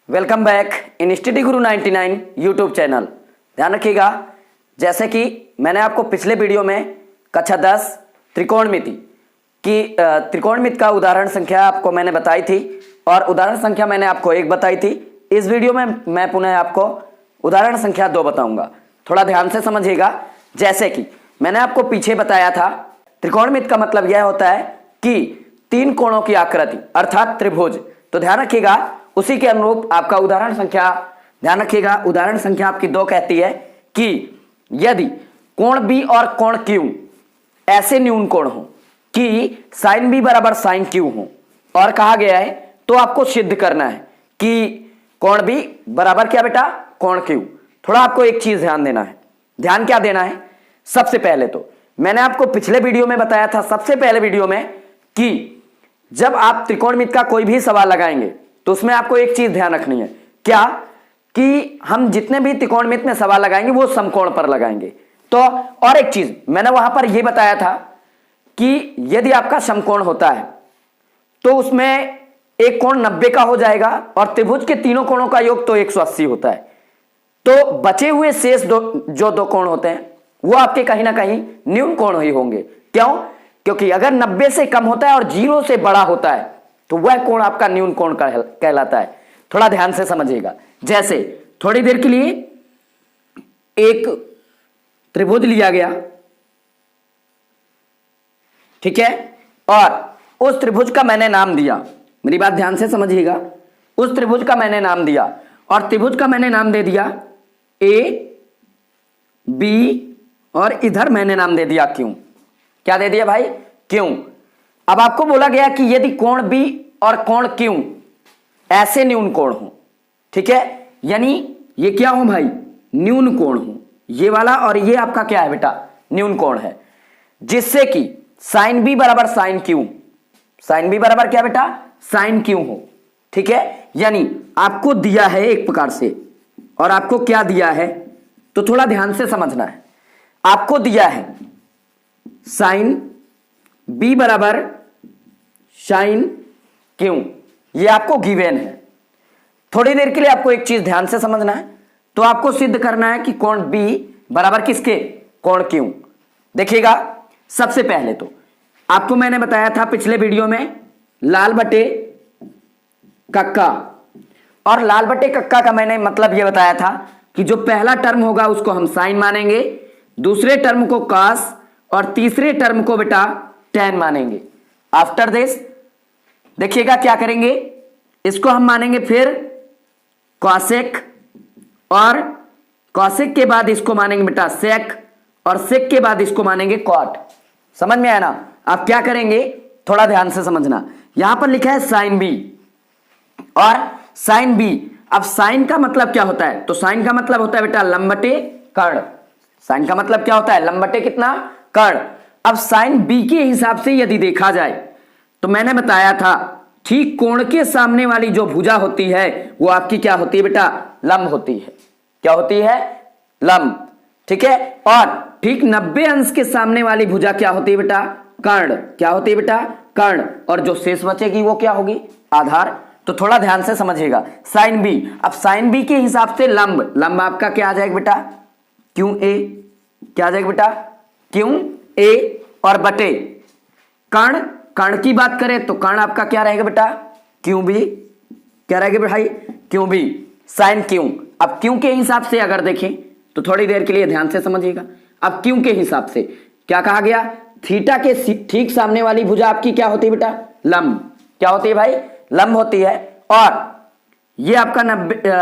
Welcome back in study Guru 99 YouTube channel. ध्यान रखिएगा, जैसे कि मैंने आपको पिछले वीडियो में कक्षा 10 त्रिकोणमिति की त्रिकोणमिति का उदाहरण संख्या आपको मैंने बताई थी और उदाहरण संख्या मैंने आपको 1 बताई थी। इस वीडियो में मैं पुनः आपको उदाहरण संख्या 2 बताऊंगा। थोड़ा ध्यान से समझिएगा। जैसे कि मैंने आपको पीछे बताया था, त्रिकोणमिति का मतलब यह होता है कि 3 कोणों की आकृति अर्थात त्रिभुज। तो ध्यान रखिएगा, उसी के अनुरूप आपका उदाहरण संख्या, ध्यान रखिएगा, उदाहरण संख्या आपकी 2 कहती है कि यदि कोण बी और कोण क्यू ऐसे न्यून कोण हो कि साइन बी बराबर साइन क्यू हो और कहा गया है तो आपको सिद्ध करना है कि कोण बी बराबर क्या बेटा, कोण क्यू। थोड़ा आपको एक चीज ध्यान देना है। ध्यान क्या देना है? सबसे पहले तो मैंने आपको पिछले वीडियो में बताया था, सबसे पहले वीडियो में, कि जब आप त्रिकोणमिति का कोई भी सवाल लगाएंगे तो उसमें आपको एक चीज ध्यान रखनी है। क्या? कि हम जितने भी त्रिकोणमिति में सवाल लगाएंगे वो समकोण पर लगाएंगे। तो और एक चीज मैंने वहां पर यह बताया था कि यदि आपका समकोण होता है तो उसमें एक कोण 90 का हो जाएगा और त्रिभुज के तीनों कोणों का योग तो 180 होता है। तो बचे हुए शेष जो दो कोण होते हैं वो आपके कहीं ना कहीं न्यून कोण ही होंगे। क्यों? क्योंकि अगर 90 से कम होता है और 0 से बड़ा होता है तो वह कोण आपका न्यून कोण कहलाता है। थोड़ा ध्यान से समझिएगा। जैसे थोड़ी देर के लिए एक त्रिभुज लिया गया, ठीक है, और उस त्रिभुज का मैंने नाम दिया, मेरी बात ध्यान से समझिएगा, उस त्रिभुज का मैंने नाम दिया और त्रिभुज का मैंने नाम दे दिया ए बी और इधर मैंने नाम दे दिया क्यों। क्या दे दिया भाई? क्यों। अब आपको बोला गया कि यदि कोण बी और कोण क्यों ऐसे न्यून कोण हो, ठीक है, यानी ये क्या हो भाई, न्यून कोण हो, ये वाला और ये आपका क्या है बेटा, न्यून कोण है, जिससे कि साइन बी बराबर साइन क्यू, साइन बी बराबर क्या बेटा, साइन क्यू हो, ठीक है। यानी आपको दिया है एक प्रकार से, और आपको क्या दिया है तो थोड़ा ध्यान से समझना है। आपको दिया है साइन बी बराबर साइन क्यू, ये आपको गिवन है। थोड़ी देर के लिए आपको एक चीज ध्यान से समझना है। तो आपको सिद्ध करना है कि कोण बी बराबर किसके, कोण क्यू। देखिएगा, सबसे पहले तो आपको मैंने बताया था पिछले वीडियो में लाल बटे कक्का, और लाल बटे कक्का का मैंने मतलब यह बताया था कि जो पहला टर्म होगा उसको हम साइन मानेंगे, दूसरे टर्म को कॉस और तीसरे टर्म को बेटा टैन मानेंगे। आफ्टर दिस देखिएगा क्या करेंगे, इसको हम मानेंगे फिर कॉसेक, और कॉसेक के बाद इसको मानेंगे बेटा सेक, और सेक के बाद इसको मानेंगे कॉट। समझ में आया ना? आप क्या करेंगे, थोड़ा ध्यान से समझना। यहां पर लिखा है साइन बी और साइन बी। अब साइन का मतलब क्या होता है, तो साइन का मतलब होता है बेटा लंबटे कर्ण। साइन का मतलब क्या होता है, लंबटे कितना, कर्ण। अब साइन बी के हिसाब से यदि देखा जाए तो मैंने बताया था ठीक कोण के सामने वाली जो भुजा होती है वो आपकी क्या होती है बेटा, लंब होती है। क्या होती है, लंब, ठीक है। और ठीक 90 अंश के सामने वाली भुजा क्या होती है बेटा, कर्ण। क्या होती है बेटा, कर्ण। और जो शेष बचेगी वो क्या होगी, आधार। तो थोड़ा ध्यान से समझिएगा। साइन बी, अब साइन बी के हिसाब से लंब, लंब आपका क्या आ जाएगा बेटा, क्यों ए, क्या आ जाएगा बेटा, क्यों ए, और बटे कर्ण। कर्ण की बात करें तो कर्ण आपका क्या रहेगा बेटा, क्यों बी। क्या रहेगा भाई, क्यों बी, साइन क्यों। अब क्यों के हिसाब से अगर देखें तो थोड़ी देर के लिए ध्यान से समझिएगा। अब क्यों के हिसाब से क्या कहा गया, थीटा के ठीक सामने वाली भुजा आपकी क्या होती है बेटा, लंब। क्या होती है भाई, लंब होती है। और ये आपका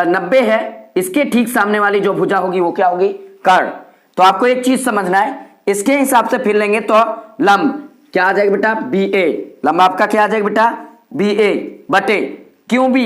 90 है, इसके ठीक सामने वाली जो भुजा होगी वो क्या होगी, कर्ण। तो आपको एक चीज समझना है, इसके हिसाब से फिर लेंगे तो लंब क्या आ जाएगा बेटा, बी ए। लंब आपका क्या आ जाएगा बेटा, बी ए, बटे क्यों बी,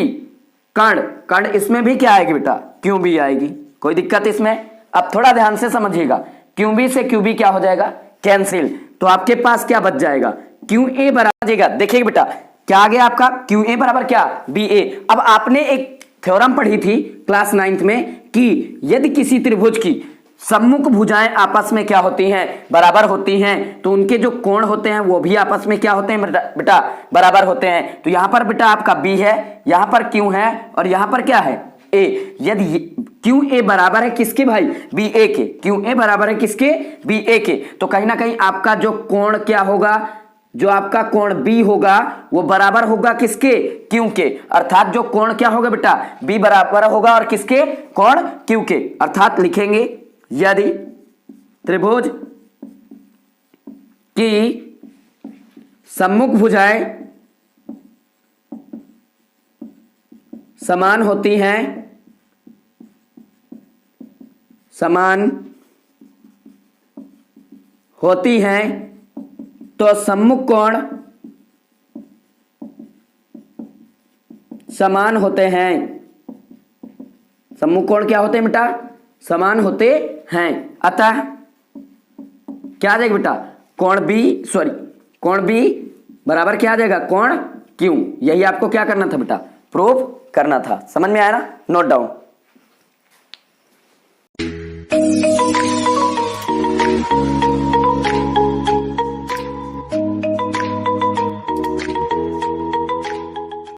कर्ण। कर्ण इसमें भी क्या आएगी बेटा, क्यों बी आएगी। कोई दिक्कत इसमें? अब थोड़ा ध्यान से समझिएगा। क्यों बी से क्यों बी क्या हो जाएगा, कैंसिल। तो आपके पास क्या बच जाएगा, क्यों ए बराबर, देखिएगा बेटा क्या आ गया आपका, क्यू ए बराबर क्या, बी ए। अब आपने एक थ्योरम पढ़ी थी क्लास 9th में कि यदि किसी त्रिभुज की सम्मुख भुजाएं आपस में क्या होती हैं, बराबर होती हैं, तो उनके जो कोण होते हैं वो भी आपस में क्या होते हैं बेटा, बराबर होते हैं। तो यहां पर बेटा आपका बी है, यहां पर क्यू है और यहां पर क्या है ए। यदि क्यू ए बराबर है किसके भाई, बी ए के, क्यू ए बराबर है किसके, बी ए के, तो कहीं ना कहीं आपका जो कोण क्या होगा, जो आपका कोण बी होगा वो बराबर होगा किसके, क्यू के। अर्थात जो कोण क्या होगा बेटा, बी बराबर होगा और किसके, कोण क्यू के। अर्थात लिखेंगे यदि त्रिभुज की सम्मुख भुजाएं समान होती हैं, समान होती हैं, तो सम्मुख कोण समान होते हैं। सम्मुख कोण क्या होते हैं बेटा, समान होते हैं। अतः क्या आ जाएगा बेटा, कोण बी बराबर क्या आ जाएगा, कोण क्यू। यही आपको क्या करना था बेटा, प्रूव करना था। समझ में आया ना, नोट डाउन।